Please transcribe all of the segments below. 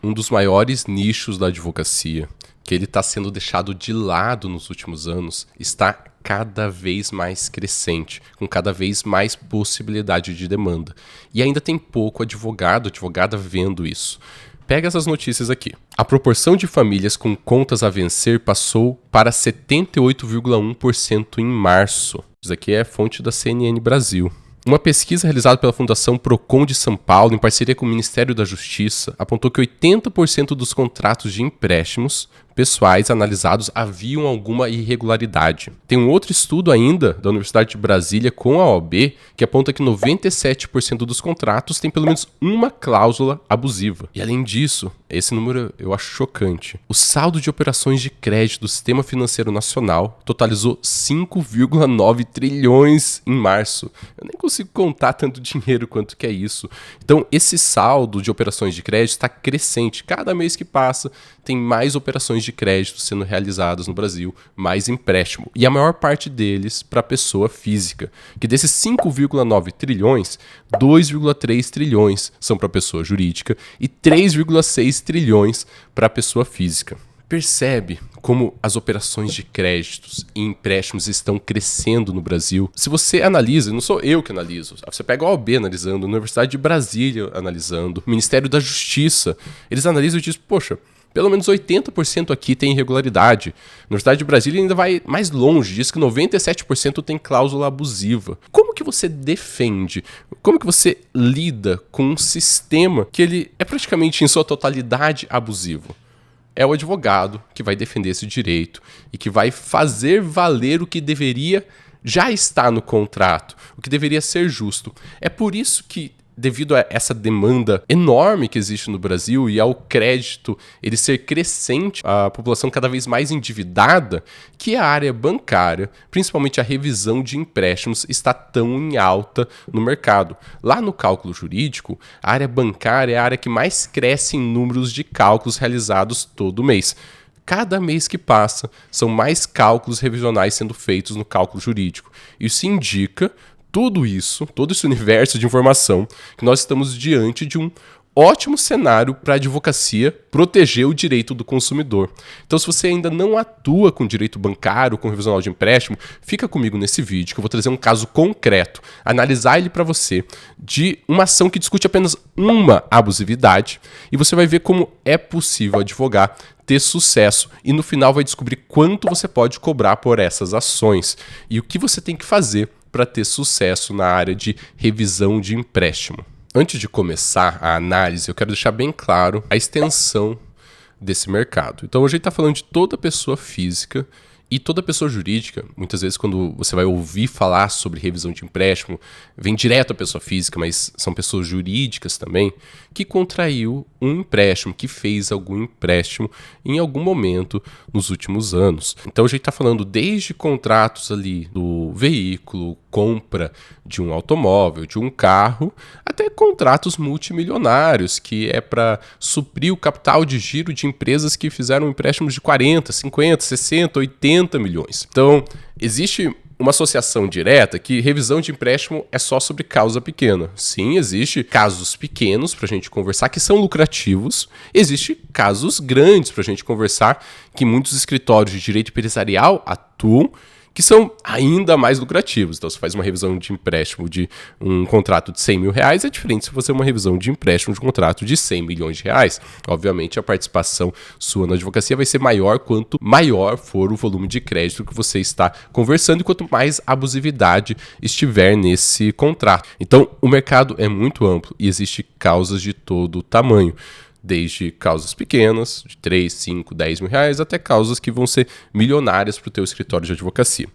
Um dos maiores nichos da advocacia, que ele está sendo deixado de lado nos últimos anos, está cada vez mais crescente, com cada vez mais possibilidade de demanda. E ainda tem pouco advogado, advogada vendo isso. Pega essas notícias aqui. A proporção de famílias com contas a vencer passou para 78,1% em março. Isso aqui é fonte da CNN Brasil. Uma pesquisa realizada pela Fundação Procon de São Paulo, em parceria com o Ministério da Justiça, apontou que 80% dos contratos de empréstimos pessoais analisados haviam alguma irregularidade. Tem um outro estudo ainda da Universidade de Brasília com a OAB que aponta que 97% dos contratos têm pelo menos uma cláusula abusiva. E além disso, esse número eu acho chocante. O saldo de operações de crédito do Sistema Financeiro Nacional totalizou 5,9 trilhões em março. Eu nem consigo contar tanto dinheiro quanto que é isso. Então, esse saldo de operações de crédito está crescente. Cada mês que passa, tem mais operações de crédito sendo realizadas no Brasil, mais empréstimo. E a maior parte deles para pessoa física. Que desses 5,9 trilhões, 2,3 trilhões são para pessoa jurídica e 3,6 trilhões para pessoa física. Percebe como as operações de créditos e empréstimos estão crescendo no Brasil? Se você analisa, não sou eu que analiso, você pega a OAB analisando, a Universidade de Brasília analisando, o Ministério da Justiça, eles analisam e dizem, poxa, pelo menos 80% aqui tem irregularidade. A Universidade de Brasília ainda vai mais longe, diz que 97% tem cláusula abusiva. Como que você defende? Como que você lida com um sistema que ele é praticamente em sua totalidade abusivo? É o advogado que vai defender esse direito e que vai fazer valer o que deveria já estar no contrato, o que deveria ser justo. É por isso que, devido a essa demanda enorme que existe no Brasil e ao crédito ele ser crescente, a população cada vez mais endividada, que a área bancária, principalmente a revisão de empréstimos, está tão em alta no mercado. Lá no cálculo jurídico, a área bancária é a área que mais cresce em números de cálculos realizados todo mês. Cada mês que passa, são mais cálculos revisionais sendo feitos no cálculo jurídico. Isso indica todo esse universo de informação, que nós estamos diante de um ótimo cenário para a advocacia proteger o direito do consumidor. Então, se você ainda não atua com direito bancário, com revisional de empréstimo, fica comigo nesse vídeo, que eu vou trazer um caso concreto, analisar ele para você, de uma ação que discute apenas uma abusividade, e você vai ver como é possível advogar, ter sucesso, e no final vai descobrir quanto você pode cobrar por essas ações, e o que você tem que fazer para ter sucesso na área de revisão de empréstimo. Antes de começar a análise, eu quero deixar bem claro a extensão desse mercado. Então, hoje a gente está falando de toda pessoa física e toda pessoa jurídica. Muitas vezes, quando você vai ouvir falar sobre revisão de empréstimo, vem direto a pessoa física, mas são pessoas jurídicas também, que contraiu um empréstimo, que fez algum empréstimo em algum momento nos últimos anos. Então, a gente está falando desde contratos ali do veículo, compra de um automóvel, de um carro, até contratos multimilionários, que é para suprir o capital de giro de empresas que fizeram empréstimos de 40, 50, 60, 80 milhões. Então, existe uma associação direta que revisão de empréstimo é só sobre causa pequena. Sim, existe casos pequenos para a gente conversar que são lucrativos, existe casos grandes para a gente conversar que muitos escritórios de direito empresarial atuam, que são ainda mais lucrativos. Então, se faz uma revisão de empréstimo de um contrato de 100 mil reais, é diferente se você uma revisão de empréstimo de um contrato de 100 milhões de reais. Obviamente, a participação sua na advocacia vai ser maior quanto maior for o volume de crédito que você está conversando e quanto mais abusividade estiver nesse contrato. Então, o mercado é muito amplo e existe causas de todo tamanho. Desde causas pequenas, de 3, 5, 10 mil reais, até causas que vão ser milionárias para o teu escritório de advocacia.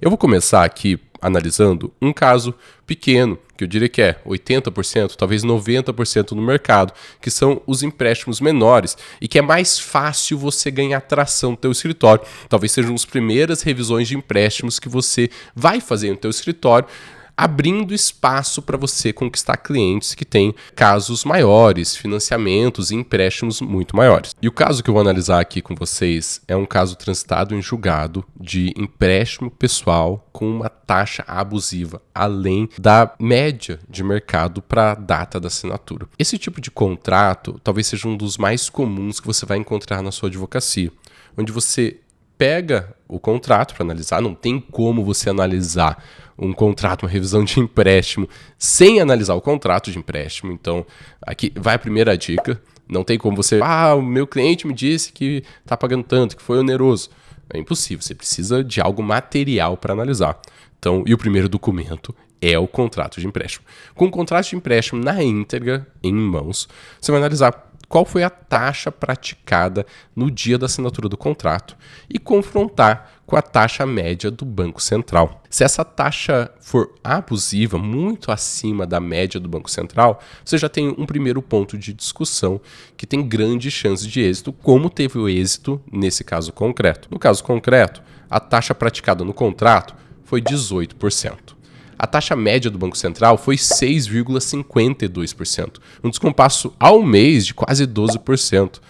Eu vou começar aqui analisando um caso pequeno, que eu diria que é 80%, talvez 90% no mercado, que são os empréstimos menores e que é mais fácil você ganhar tração no teu escritório. Talvez sejam as primeiras revisões de empréstimos que você vai fazer no teu escritório, abrindo espaço para você conquistar clientes que têm casos maiores, financiamentos e empréstimos muito maiores. E o caso que eu vou analisar aqui com vocês é um caso transitado em julgado de empréstimo pessoal com uma taxa abusiva, além da média de mercado para a data da assinatura. Esse tipo de contrato talvez seja um dos mais comuns que você vai encontrar na sua advocacia, onde você pega o contrato para analisar, não tem como você analisar um contrato, uma revisão de empréstimo, sem analisar o contrato de empréstimo. Então, aqui vai a primeira dica. Não tem como você... o meu cliente me disse que está pagando tanto, que foi oneroso. É impossível, você precisa de algo material para analisar. Então, e o primeiro documento é o contrato de empréstimo. Com o contrato de empréstimo na íntegra, em mãos, você vai analisar qual foi a taxa praticada no dia da assinatura do contrato e confrontar com a taxa média do Banco Central. Se essa taxa for abusiva, muito acima da média do Banco Central, você já tem um primeiro ponto de discussão que tem grandes chances de êxito, como teve o êxito nesse caso concreto. No caso concreto, a taxa praticada no contrato foi 18%. A taxa média do Banco Central foi 6,52%, um descompasso ao mês de quase 12%.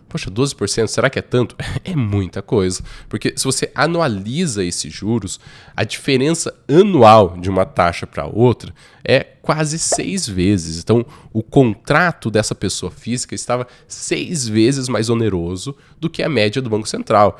Poxa, 12%, será que é tanto? É muita coisa, porque se você anualiza esses juros, a diferença anual de uma taxa para outra é quase 6 vezes. Então, o contrato dessa pessoa física estava 6 vezes mais oneroso do que a média do Banco Central.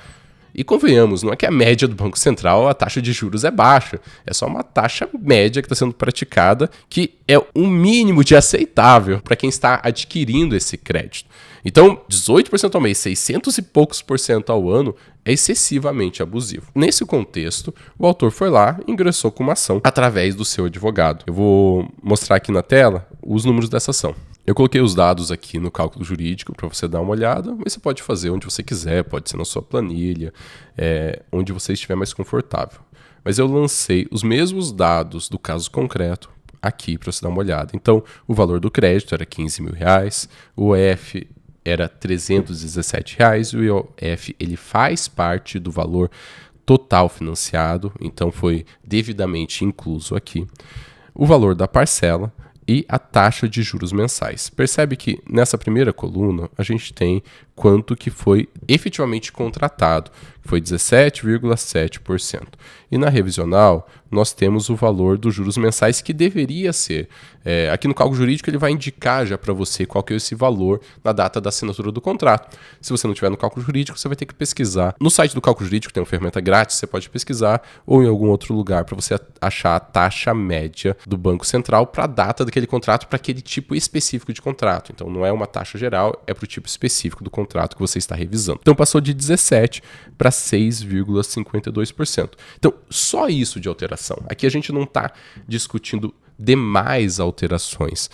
E convenhamos, não é que a média do Banco Central, a taxa de juros é baixa, é só uma taxa média que está sendo praticada, que é o mínimo de aceitável para quem está adquirindo esse crédito. Então, 18% ao mês, 600 e poucos por cento ao ano, é excessivamente abusivo. Nesse contexto, o autor foi lá e ingressou com uma ação através do seu advogado. Eu vou mostrar aqui na tela os números dessa ação. Eu coloquei os dados aqui no cálculo jurídico para você dar uma olhada, mas você pode fazer onde você quiser, pode ser na sua planilha, onde você estiver mais confortável. Mas eu lancei os mesmos dados do caso concreto aqui para você dar uma olhada. Então, o valor do crédito era R$15 mil, o EF era R$317, o IOF ele faz parte do valor total financiado, então foi devidamente incluso aqui. O valor da parcela e a taxa de juros mensais. Percebe que nessa primeira coluna a gente tem quanto que foi efetivamente contratado, que foi 17,7%. E na revisional nós temos o valor dos juros mensais que deveria ser. Aqui no cálculo jurídico ele vai indicar já para você qual que é esse valor na data da assinatura do contrato. Se você não tiver no cálculo jurídico, você vai ter que pesquisar. No site do cálculo jurídico tem uma ferramenta grátis, você pode pesquisar, ou em algum outro lugar para você achar a taxa média do Banco Central para a data daquele contrato, para aquele tipo específico de contrato. Então não é uma taxa geral, é para o tipo específico do contrato que você está revisando. Então passou de 17% para 6,52%. Então só isso de alteração. Aqui a gente não está discutindo demais alterações.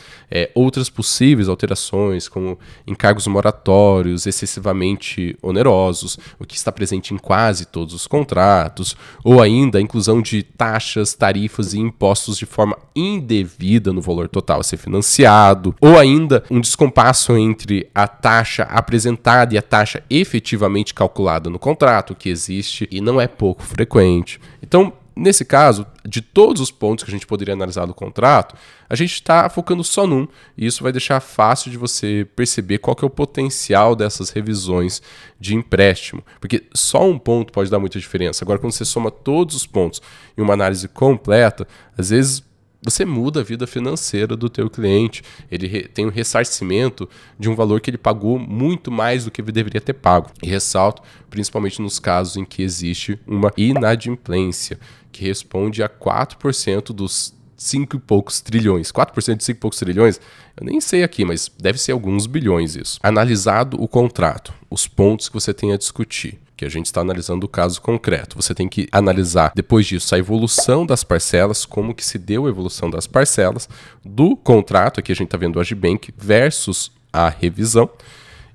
Outras possíveis alterações, como encargos moratórios excessivamente onerosos, o que está presente em quase todos os contratos, ou ainda a inclusão de taxas, tarifas e impostos de forma indevida no valor total a ser financiado, ou ainda um descompasso entre a taxa apresentada e a taxa efetivamente calculada no contrato, que existe e não é pouco frequente. Então, nesse caso, de todos os pontos que a gente poderia analisar do contrato, a gente está focando só num, e isso vai deixar fácil de você perceber qual que é o potencial dessas revisões de empréstimo, porque só um ponto pode dar muita diferença. Agora, quando você soma todos os pontos em uma análise completa, às vezes você muda a vida financeira do teu cliente, ele tem um ressarcimento de um valor que ele pagou muito mais do que ele deveria ter pago. E ressalto, principalmente nos casos em que existe uma inadimplência, que responde a 4% dos 5 e poucos trilhões. 4% de 5 e poucos trilhões, eu nem sei aqui, mas deve ser alguns bilhões isso. Analisado o contrato, os pontos que você tem a discutir, que a gente está analisando o caso concreto. Você tem que analisar, depois disso, a evolução das parcelas, como que se deu a evolução das parcelas do contrato, aqui a gente está vendo o Agibank versus a revisão,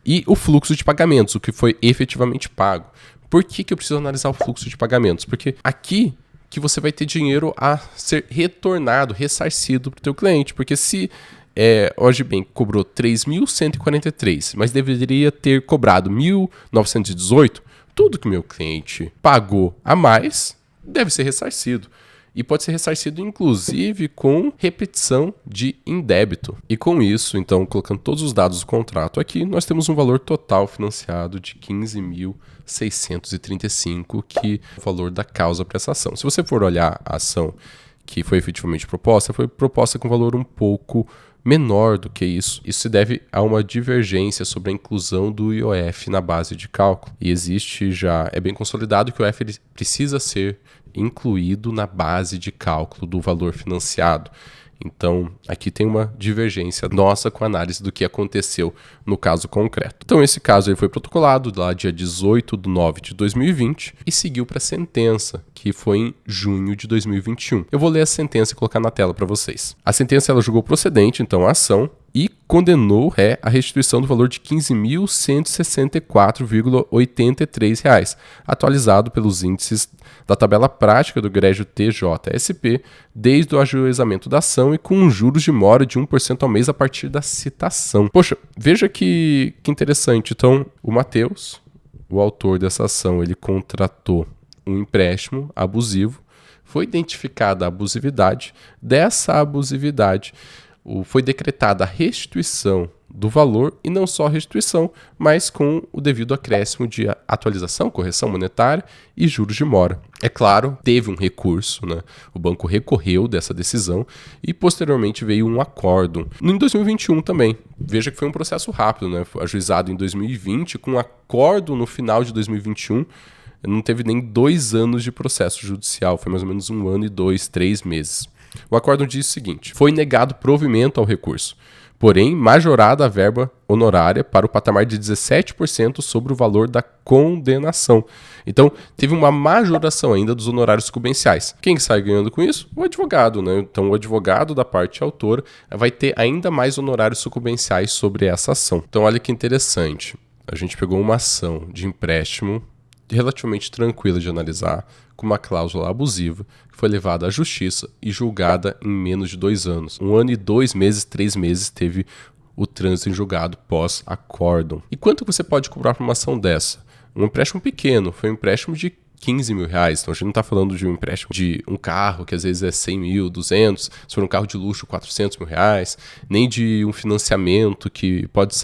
e o fluxo de pagamentos, o que foi efetivamente pago. Por que eu preciso analisar o fluxo de pagamentos? Porque aqui que você vai ter dinheiro a ser retornado, ressarcido para o teu cliente, porque se o Agibank cobrou 3.143, mas deveria ter cobrado 1.918, tudo que meu cliente pagou a mais deve ser ressarcido. e pode ser ressarcido inclusive com repetição de indébito. E com isso, então, colocando todos os dados do contrato aqui, nós temos um valor total financiado de 15.635, que é o valor da causa para essa ação. Se você for olhar a ação que foi efetivamente proposta, foi proposta com valor um pouco menor do que isso. Isso se deve a uma divergência sobre a inclusão do IOF na base de cálculo. E existe já, é bem consolidado que o IOF precisa ser incluído na base de cálculo do valor financiado. Então, aqui tem uma divergência nossa com a análise do que aconteceu no caso concreto. Então, esse caso ele foi protocolado lá dia 18/9/2020 e seguiu para a sentença, que foi em junho de 2021. Eu vou ler a sentença e colocar na tela para vocês. A sentença ela julgou procedente, então, a ação e condenou o ré à restituição do valor de R$ 15.164,83, atualizado pelos índices da tabela prática do egrégio TJSP desde o ajuizamento da ação e com juros de mora de 1% ao mês a partir da citação. Poxa, veja que interessante. Então, o Matheus, o autor dessa ação, ele contratou um empréstimo abusivo, foi identificada a abusividade, dessa abusividade foi decretada a restituição do valor, e não só a restituição, mas com o devido acréscimo de atualização, correção monetária e juros de mora. É claro, teve um recurso, né? O banco recorreu dessa decisão e posteriormente veio um acórdão. Em 2021 também, veja que foi um processo rápido, né? Foi ajuizado em 2020, com acórdão no final de 2021, não teve nem 2 anos de processo judicial, foi mais ou menos 1 ano e 2, 3 meses. O acórdão diz o seguinte: foi negado provimento ao recurso, porém majorada a verba honorária para o patamar de 17% sobre o valor da condenação. Então, teve uma majoração ainda dos honorários sucumbenciais. Quem sai ganhando com isso? O advogado, né? Então, o advogado da parte autora vai ter ainda mais honorários sucumbenciais sobre essa ação. Então, olha que interessante. A gente pegou uma ação de empréstimo relativamente tranquila de analisar, com uma cláusula abusiva, que foi levada à justiça e julgada em menos de 2 anos. 1 ano e 2 meses, 3 meses teve o trânsito em julgado pós-acórdão. E quanto você pode cobrar por uma ação dessa? Um empréstimo pequeno, foi um empréstimo de R$15 mil. Então a gente não está falando de um empréstimo de um carro que às vezes é 100 mil, 200, se for um carro de luxo, R$400 mil, nem de um financiamento que pode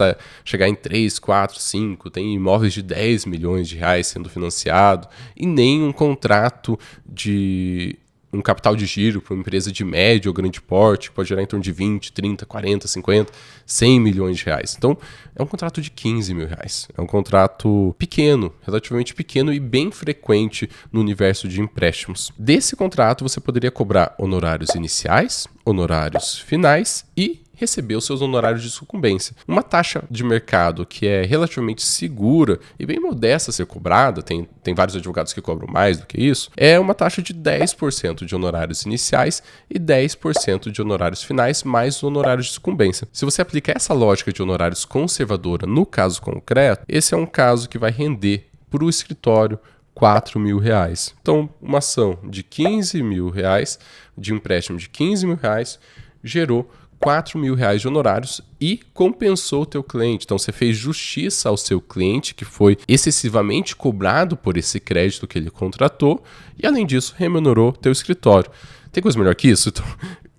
chegar em 3, 4, 5, tem imóveis de R$10 milhões sendo financiado, e nem um contrato de um capital de giro para uma empresa de médio ou grande porte, que pode gerar em torno de 20, 30, 40, 50, 100 milhões de reais. Então, é um contrato de R$15 mil. É um contrato pequeno, relativamente pequeno e bem frequente no universo de empréstimos. Desse contrato, você poderia cobrar honorários iniciais, honorários finais e receber os seus honorários de sucumbência. Uma taxa de mercado que é relativamente segura e bem modesta a ser cobrada, tem vários advogados que cobram mais do que isso, é uma taxa de 10% de honorários iniciais e 10% de honorários finais, mais os honorários de sucumbência. Se você aplica essa lógica de honorários conservadora no caso concreto, esse é um caso que vai render para o escritório R$4 mil. Então, uma ação de R$15 mil, de um empréstimo de R$15 mil, gerou R$4 mil de honorários e compensou o teu cliente. Então, você fez justiça ao seu cliente, que foi excessivamente cobrado por esse crédito que ele contratou, e, além disso, remunerou teu escritório. Tem coisa melhor que isso? Então,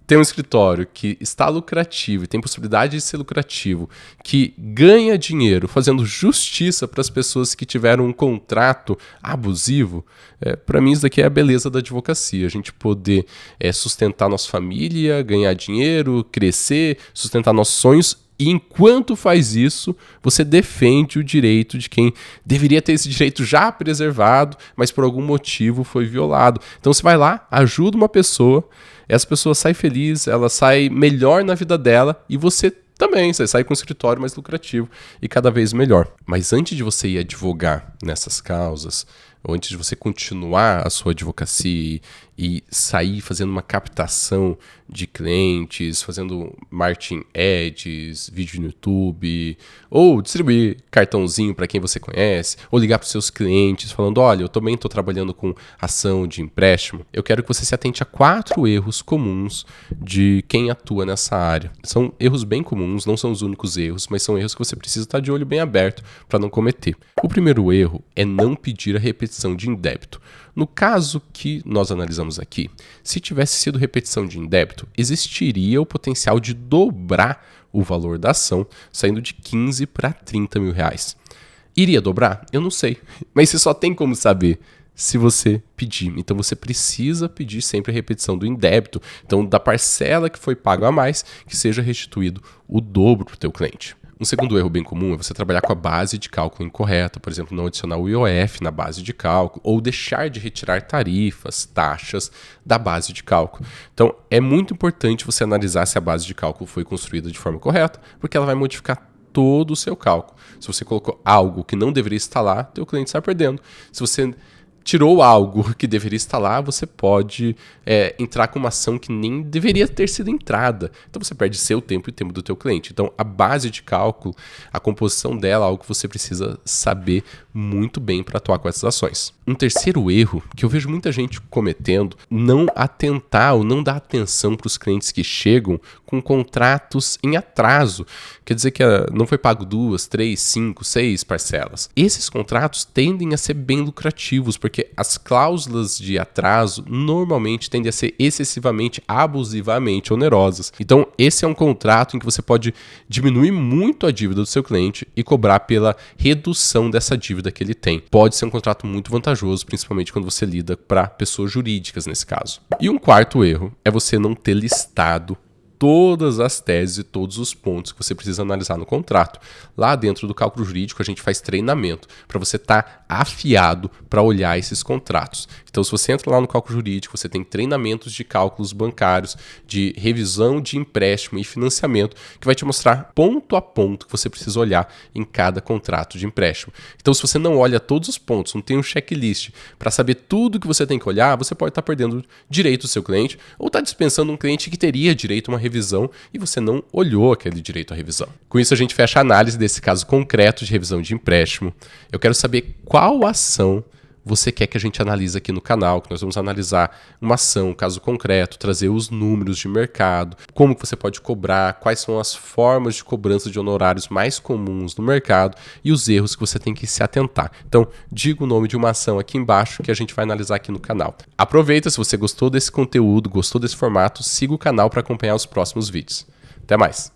tem um escritório que está lucrativo e tem possibilidade de ser lucrativo, que ganha dinheiro fazendo justiça para as pessoas que tiveram um contrato abusivo. Para mim, isso daqui é a beleza da advocacia. A gente poder sustentar nossa família, ganhar dinheiro, crescer, sustentar nossos sonhos. E enquanto faz isso, você defende o direito de quem deveria ter esse direito já preservado, mas por algum motivo foi violado. Então você vai lá, ajuda uma pessoa, essa pessoa sai feliz, ela sai melhor na vida dela e você também, você sai com um escritório mais lucrativo e cada vez melhor. Mas antes de você ir advogar nessas causas, ou antes de você continuar a sua advocacia e sair fazendo uma captação de clientes, fazendo marketing ads, vídeo no YouTube, ou distribuir cartãozinho para quem você conhece, ou ligar para os seus clientes falando, olha, eu também estou trabalhando com ação de empréstimo, eu quero que você se atente a 4 erros comuns de quem atua nessa área. São erros bem comuns, não são os únicos erros, mas são erros que você precisa estar de olho bem aberto para não cometer. O primeiro erro é não pedir a repetição de indébito. No caso que nós analisamos analisamos aqui, se tivesse sido repetição de indébito, existiria o potencial de dobrar o valor da ação, saindo de 15 para 30 mil reais. Iria dobrar? Eu não sei, mas você só tem como saber se você pedir. Então você precisa pedir sempre a repetição do indébito, então da parcela que foi pago a mais, que seja restituído o dobro para o teu cliente. Um segundo erro bem comum é você trabalhar com a base de cálculo incorreta, por exemplo, não adicionar o IOF na base de cálculo ou deixar de retirar tarifas, taxas da base de cálculo. Então é muito importante você analisar se a base de cálculo foi construída de forma correta, porque ela vai modificar todo o seu cálculo. Se você colocou algo que não deveria estar lá, teu cliente está perdendo. Se você tirou algo que deveria estar lá, você pode entrar com uma ação que nem deveria ter sido entrada. Então você perde seu tempo e o tempo do teu cliente. Então a base de cálculo, a composição dela é algo que você precisa saber muito bem para atuar com essas ações. Um terceiro erro que eu vejo muita gente cometendo, não atentar ou não dar atenção para os clientes que chegam com contratos em atraso. Quer dizer que não foi pago 2, 3, 5, 6 parcelas. Esses contratos tendem a ser bem lucrativos, porque as cláusulas de atraso normalmente tendem a ser excessivamente, abusivamente onerosas. Então, esse é um contrato em que você pode diminuir muito a dívida do seu cliente e cobrar pela redução dessa dívida que ele tem. Pode ser um contrato muito vantajoso, principalmente quando você lida para pessoas jurídicas nesse caso. E um quarto erro é você não ter listado todas as teses e todos os pontos que você precisa analisar no contrato. Lá dentro do cálculo jurídico, a gente faz treinamento para você estar afiado para olhar esses contratos. Então, se você entra lá no cálculo jurídico, você tem treinamentos de cálculos bancários, de revisão de empréstimo e financiamento, que vai te mostrar ponto a ponto que você precisa olhar em cada contrato de empréstimo. Então, se você não olha todos os pontos, não tem um checklist para saber tudo que você tem que olhar, você pode estar perdendo direito do seu cliente ou estar dispensando um cliente que teria direito a uma revisão e você não olhou aquele direito à revisão. Com isso, a gente fecha a análise desse caso concreto de revisão de empréstimo. Eu quero saber qual ação você quer que a gente analise aqui no canal, que nós vamos analisar uma ação, um caso concreto, trazer os números de mercado, como que você pode cobrar, quais são as formas de cobrança de honorários mais comuns no mercado e os erros que você tem que se atentar. Então, diga o nome de uma ação aqui embaixo que a gente vai analisar aqui no canal. Aproveita, se você gostou desse conteúdo, gostou desse formato, siga o canal para acompanhar os próximos vídeos. Até mais!